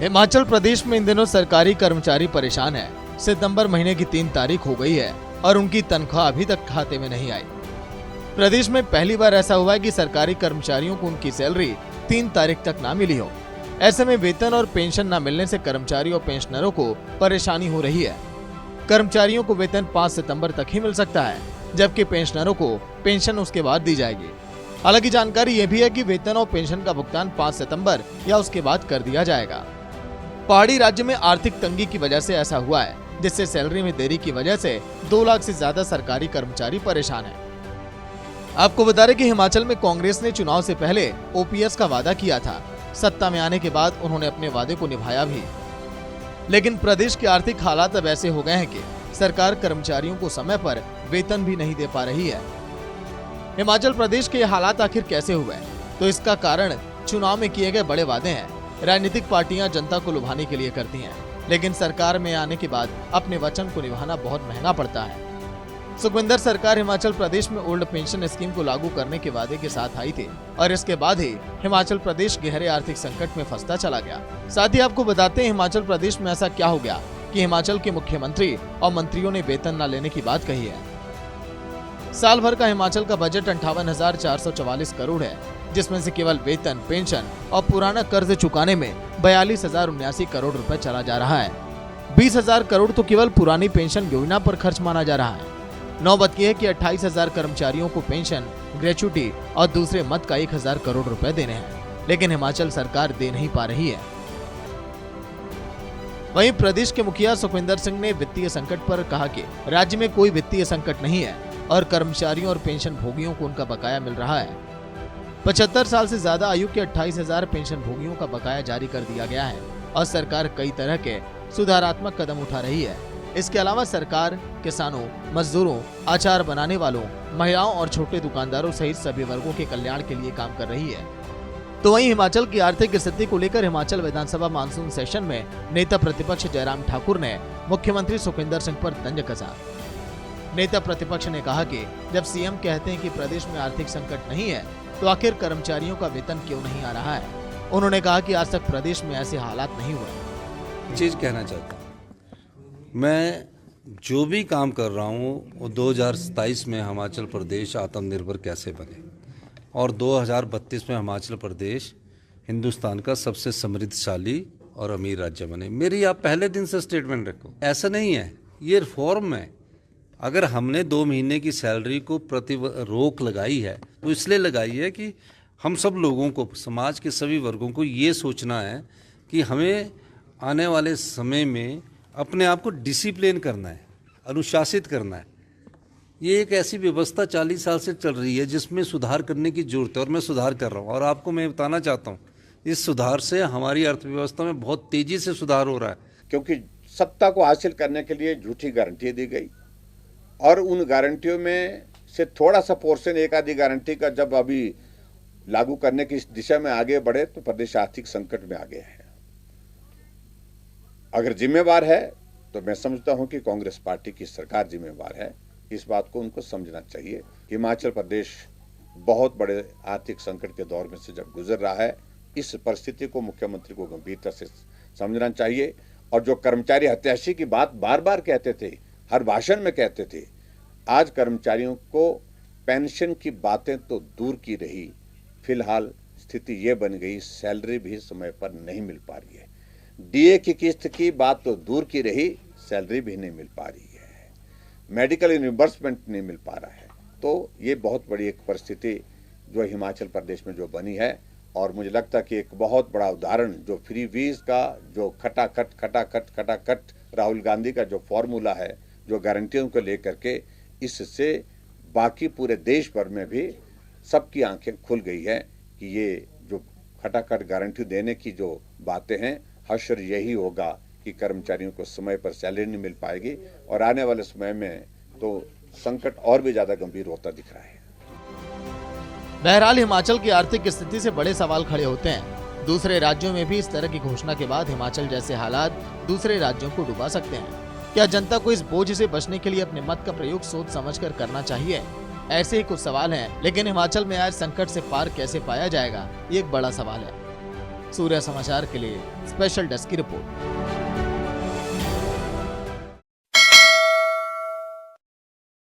हिमाचल प्रदेश में इन दिनों सरकारी कर्मचारी परेशान है। सितंबर महीने की 3 तारीख हो गई है और उनकी तनख्वाह अभी तक खाते में नहीं आई। प्रदेश में पहली बार ऐसा हुआ है कि सरकारी कर्मचारियों को उनकी सैलरी 3 तारीख तक ना मिली हो। ऐसे में वेतन और पेंशन न मिलने से कर्मचारियों और पेंशनरों को परेशानी हो रही है। कर्मचारियों को वेतन 5 सितंबर तक ही मिल सकता है, जबकि पेंशनरों को पेंशन उसके बाद दी जाएगी। हालांकि जानकारी ये भी है कि वेतन और पेंशन का भुगतान 5 सितंबर या उसके बाद कर दिया जाएगा। पहाड़ी राज्य में आर्थिक तंगी की वजह से ऐसा हुआ है, जिससे सैलरी में देरी की वजह से 2 लाख से ज्यादा सरकारी कर्मचारी परेशान हैं। आपको बता दें कि हिमाचल में कांग्रेस ने चुनाव से पहले ओपीएस का वादा किया था। सत्ता में आने के बाद उन्होंने अपने वादे को निभाया भी, लेकिन प्रदेश के आर्थिक हालात अब ऐसे हो गए हैं कि सरकार कर्मचारियों को समय पर वेतन भी नहीं दे पा रही है। हिमाचल प्रदेश के हालात आखिर कैसे हुए, तो इसका कारण चुनाव में किए गए बड़े वादे हैं। राजनीतिक पार्टियां जनता को लुभाने के लिए करती हैं, लेकिन सरकार में आने के बाद अपने वचन को निभाना बहुत महंगा पड़ता है। सुखविंदर सरकार हिमाचल प्रदेश में ओल्ड पेंशन स्कीम को लागू करने के वादे के साथ आई थी और इसके बाद ही हिमाचल प्रदेश गहरे आर्थिक संकट में फंसता चला गया। साथ ही आपको बताते हैं हिमाचल प्रदेश में ऐसा क्या हो गया कि हिमाचल के मुख्यमंत्री और मंत्रियों ने वेतन न लेने की बात कही है। साल भर का हिमाचल का बजट 58,444 करोड़ है, जिसमें से केवल वेतन, पेंशन और पुराना कर्ज चुकाने में 42,079 करोड़ रुपए चला जा रहा है। 20,000 करोड़ तो केवल पुरानी पेंशन योजना पर खर्च माना जा रहा है। नौबत यह है कि 28,000 कर्मचारियों को पेंशन, ग्रेच्युटी और दूसरे मद का 1,000 करोड़ रुपए देने हैं, लेकिन हिमाचल सरकार दे नहीं पा रही है। वहीं प्रदेश के मुखिया सुखविंदर सिंह ने वित्तीय संकट पर कहा कि राज्य में कोई वित्तीय संकट नहीं है और कर्मचारियों और पेंशन भोगियों को उनका बकाया मिल रहा है। 75 साल से ज्यादा आयु के 28,000 पेंशन भोगियों का बकाया जारी कर दिया गया है और सरकार कई तरह के सुधारात्मक कदम उठा रही है। इसके अलावा सरकार किसानों, मजदूरों, अचार बनाने वालों, महिलाओं और छोटे दुकानदारों सहित सभी वर्गों के कल्याण के लिए काम कर रही है। तो वहीं हिमाचल की आर्थिक स्थिति को लेकर हिमाचल विधानसभा मानसून सेशन में नेता प्रतिपक्ष जयराम ठाकुर ने मुख्यमंत्री सुखविंदर सिंह पर तंज कसा। नेता प्रतिपक्ष ने कहा कि जब सीएम कहते हैं कि प्रदेश में आर्थिक संकट नहीं है, तो आखिर कर्मचारियों का वेतन क्यों नहीं आ रहा है। उन्होंने कहा कि आज तक प्रदेश में ऐसे हालात नहीं हुए। चीज़ कहना चाहता हूँ, मैं जो भी काम कर रहा हूँ वो 2027 में हिमाचल प्रदेश आत्मनिर्भर कैसे बने और 2032 में हिमाचल प्रदेश हिंदुस्तान का सबसे समृद्धशाली और अमीर राज्य बने। मेरी आप पहले दिन से स्टेटमेंट रखो। ऐसा नहीं है, ये रिफॉर्म है। अगर हमने 2 महीने की सैलरी को रोक लगाई है तो इसलिए लगाई है कि हम सब लोगों को, समाज के सभी वर्गों को ये सोचना है कि हमें आने वाले समय में अपने आप को डिसिप्लिन करना है, अनुशासित करना है। ये एक ऐसी व्यवस्था 40 साल से चल रही है जिसमें सुधार करने की जरूरत है और मैं सुधार कर रहा हूँ। और आपको मैं बताना चाहता हूँ, इस सुधार से हमारी अर्थव्यवस्था में बहुत तेजी से सुधार हो रहा है। क्योंकि सत्ता को हासिल करने के लिए झूठी गारंटी दी गई और उन गारंटियों में से थोड़ा सा पोर्शन, एक आधी गारंटी का जब अभी लागू करने की दिशा में आगे बढ़े तो प्रदेश आर्थिक संकट में आ गया है। अगर जिम्मेवार है तो मैं समझता हूं कि कांग्रेस पार्टी की सरकार जिम्मेवार है। इस बात को उनको समझना चाहिए। हिमाचल प्रदेश बहुत बड़े आर्थिक संकट के दौर में से जब गुजर रहा है, इस परिस्थिति को मुख्यमंत्री को गंभीरता से समझना चाहिए। और जो कर्मचारी हत्याशी की बात बार बार कहते थे, हर भाषण में कहते थे, आज कर्मचारियों को पेंशन की बातें तो दूर की रही, फिलहाल स्थिति ये बन गई सैलरी भी समय पर नहीं मिल पा रही है। डीए की किस्त की बात तो दूर की रही, सैलरी भी नहीं मिल पा रही है, मेडिकल रिइंबर्समेंट नहीं मिल पा रहा है। तो ये बहुत बड़ी एक परिस्थिति जो हिमाचल प्रदेश में जो बनी है। और मुझे लगता है कि एक बहुत बड़ा उदाहरण जो फ्री वीज का जो खटाखट राहुल गांधी का जो फॉर्मूला है, जो गारंटियों को लेकर के, इससे बाकी पूरे देश भर में भी सबकी आंखें खुल गई है कि ये जो खटाखट गारंटी देने की जो बातें हैं, हश्र यही होगा कि कर्मचारियों को समय पर सैलरी नहीं मिल पाएगी और आने वाले समय में तो संकट और भी ज्यादा गंभीर होता दिख रहा है। बहरहाल हिमाचल की आर्थिक स्थिति से बड़े सवाल खड़े होते हैं। दूसरे राज्यों में भी इस तरह की घोषणा के बाद हिमाचल जैसे हालात दूसरे राज्यों को डुबा सकते हैं। क्या जनता को इस बोझ से बचने के लिए अपने मत का प्रयोग सोच समझकर करना चाहिए? ऐसे ही कुछ सवाल हैं, लेकिन हिमाचल में आज संकट से पार कैसे पाया जाएगा, ये एक बड़ा सवाल है। सूर्य समाचार के लिए स्पेशल डेस्क की रिपोर्ट।